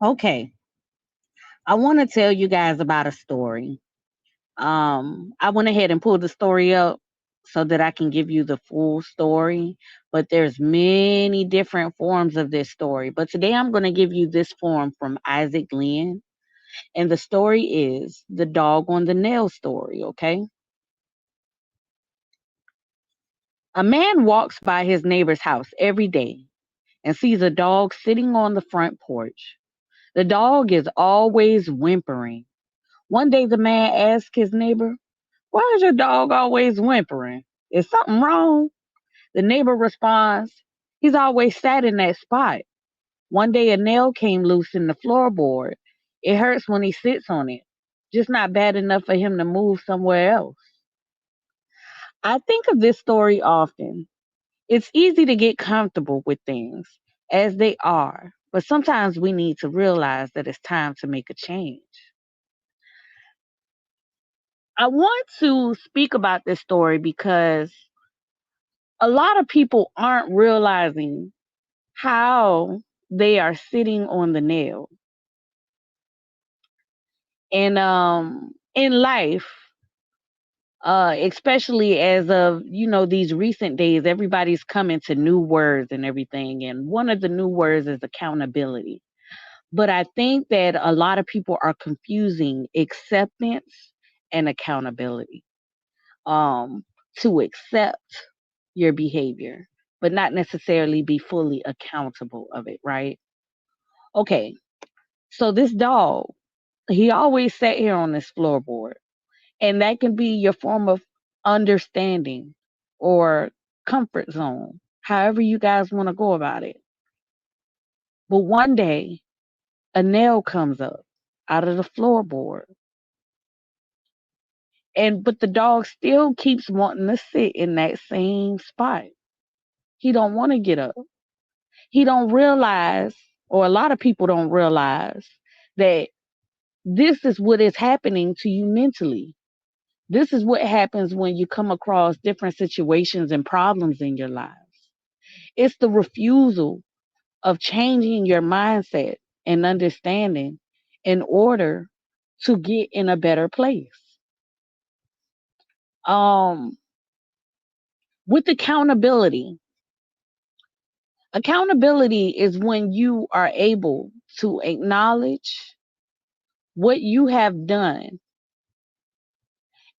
Okay, I want to tell you guys about a story. I went ahead and pulled the story up so that I can give you the full story, but there's many different forms of this story. But today I'm going to give you this form from Isaac Lynn, and the story is the dog on the nail story, okay? A man walks by his neighbor's house every day and sees a dog sitting on the front porch. The dog is always whimpering. One day the man asked his neighbor, "Why is your dog always whimpering? Is something wrong?" The neighbor responds, "He's always sat in that spot. One day a nail came loose in the floorboard. It hurts when he sits on it. Just not bad enough for him to move somewhere else." I think of this story often. It's easy to get comfortable with things as they are, but sometimes we need to realize that it's time to make a change. I want to speak about this story because a lot of people aren't realizing how they are sitting on the nail. And in life, especially as of these recent days, everybody's coming to new words and everything. And one of the new words is accountability. But I think that a lot of people are confusing acceptance and accountability. Um, to accept your behavior, but not necessarily be fully accountable of it, right? Okay, so this dog, he always sat here on this floorboard, and that can be your form of understanding or comfort zone, however you guys want to go about it. But one day, a nail comes up out of the floorboard, and but the dog still keeps wanting to sit in that same spot. He don't want to get up. He don't realize, or a lot of people don't realize, that this is what is happening to you mentally. This is what happens when you come across different situations and problems in your lives. It's the refusal of changing your mindset and understanding in order to get in a better place. Um, with accountability, accountability is when you are able to acknowledge what you have done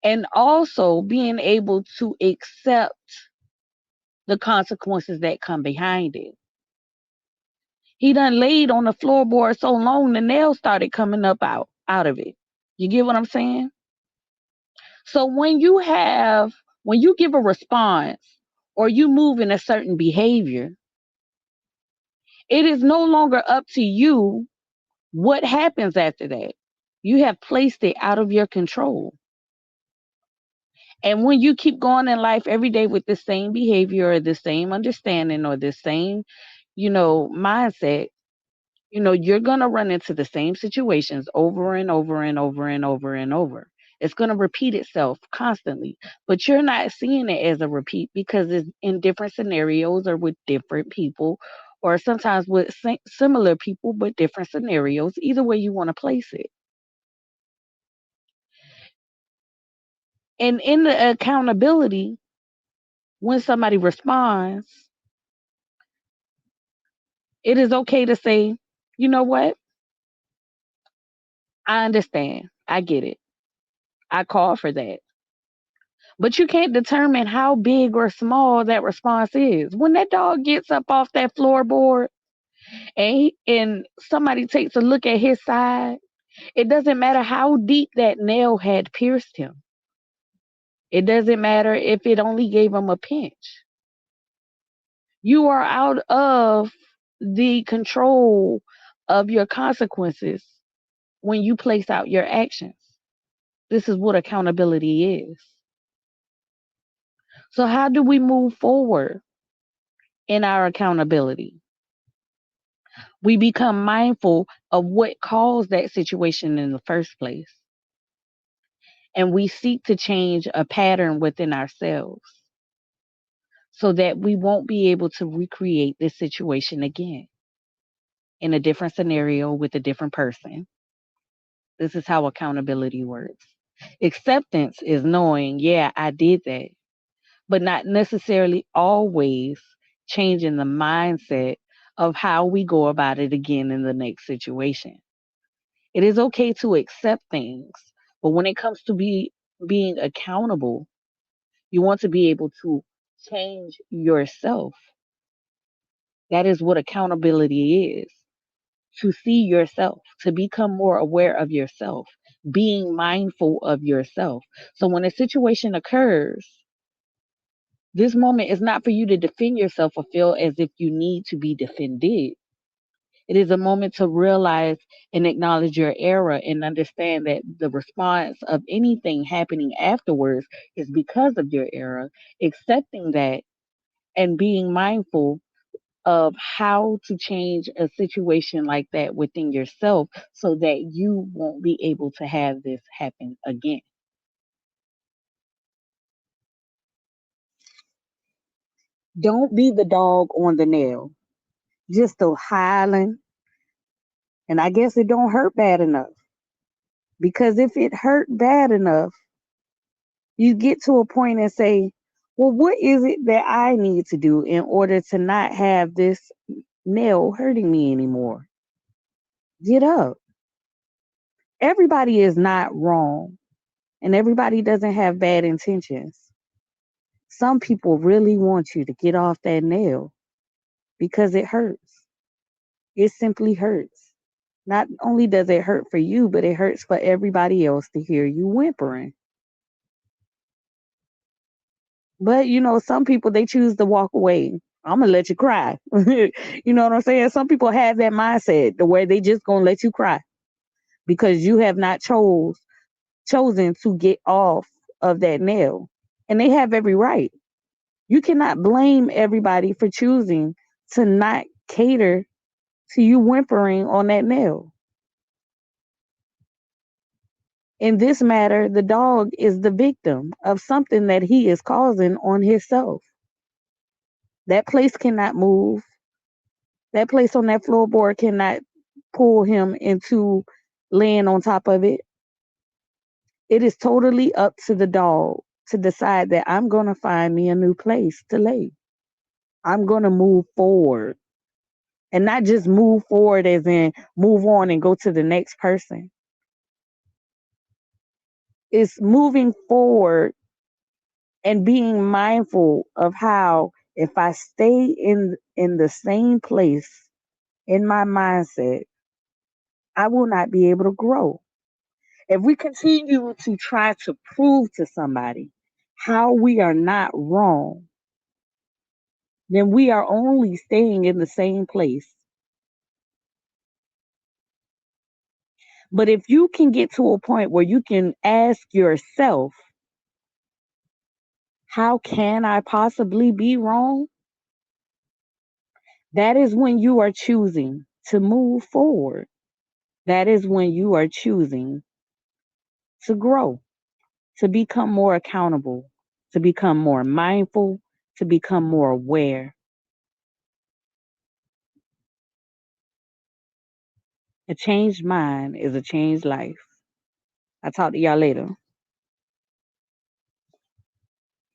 and also being able to accept the consequences that come behind it. He done laid on the floorboard so long the nails started coming up out of it. You get what I'm saying? So when you give a response or you move in a certain behavior, it is no longer up to you what happens after that. You have placed it out of your control. And when you keep going in life every day with the same behavior or the same understanding or the same, mindset, you're going to run into the same situations over and over and over and over and over. It's going to repeat itself constantly, but you're not seeing it as a repeat because it's in different scenarios or with different people, or sometimes with similar people but different scenarios. Either way you want to place it. And in the accountability, when somebody responds, it is okay to say, "You know what? I understand. I get it. I call for that." But you can't determine how big or small that response is. When that dog gets up off that floorboard and somebody takes a look at his side, it doesn't matter how deep that nail had pierced him. It doesn't matter if it only gave him a pinch. You are out of the control of your consequences when you place out your actions. This is what accountability is. So, how do we move forward in our accountability? We become mindful of what caused that situation in the first place, and we seek to change a pattern within ourselves so that we won't be able to recreate this situation again. in a different scenario with a different person. This is how accountability works. Acceptance is knowing, yeah, I did that, but not necessarily always changing the mindset of how we go about it again in the next situation. It is okay to accept things, but when it comes to being accountable, you want to be able to change yourself. That is what accountability is. To see yourself, to become more aware of yourself, being mindful of yourself. So when a situation occurs, this moment is not for you to defend yourself or feel as if you need to be defended. It is a moment to realize and acknowledge your error and understand that the response of anything happening afterwards is because of your error. Accepting that and being mindful of how to change a situation like that within yourself so that you won't be able to have this happen again. Don't be the dog on the nail, just a highland. And I guess it don't hurt bad enough. Because if it hurt bad enough, you get to a point and say, well, what is it that I need to do in order to not have this nail hurting me anymore? Get up. Everybody is not wrong, and everybody doesn't have bad intentions. Some people really want you to get off that nail because it hurts. It simply hurts. Not only does it hurt for you, but it hurts for everybody else to hear you whimpering. But some people they choose to walk away. I'm gonna let you cry. You know what I'm saying? Some people have that mindset, the way they just gonna let you cry because you have not chosen to get off of that nail, and they have every right. You cannot blame everybody for choosing to not cater to you whimpering on that nail. In this matter, the dog is the victim of something that he is causing on himself. That place cannot move. That place on that floorboard cannot pull him into laying on top of it. It is totally up to the dog to decide that I'm going to find me a new place to lay. I'm going to move forward and not just move forward as in move on and go to the next person. It's moving forward and being mindful of how if I stay in the same place in my mindset, I will not be able to grow. If we continue to try to prove to somebody how we are not wrong, then we are only staying in the same place. But if you can get to a point where you can ask yourself, how can I possibly be wrong? That is when you are choosing to move forward. That is when you are choosing to grow, to become more accountable, to become more mindful, to become more aware. A changed mind is a changed life. I'll talk to y'all later.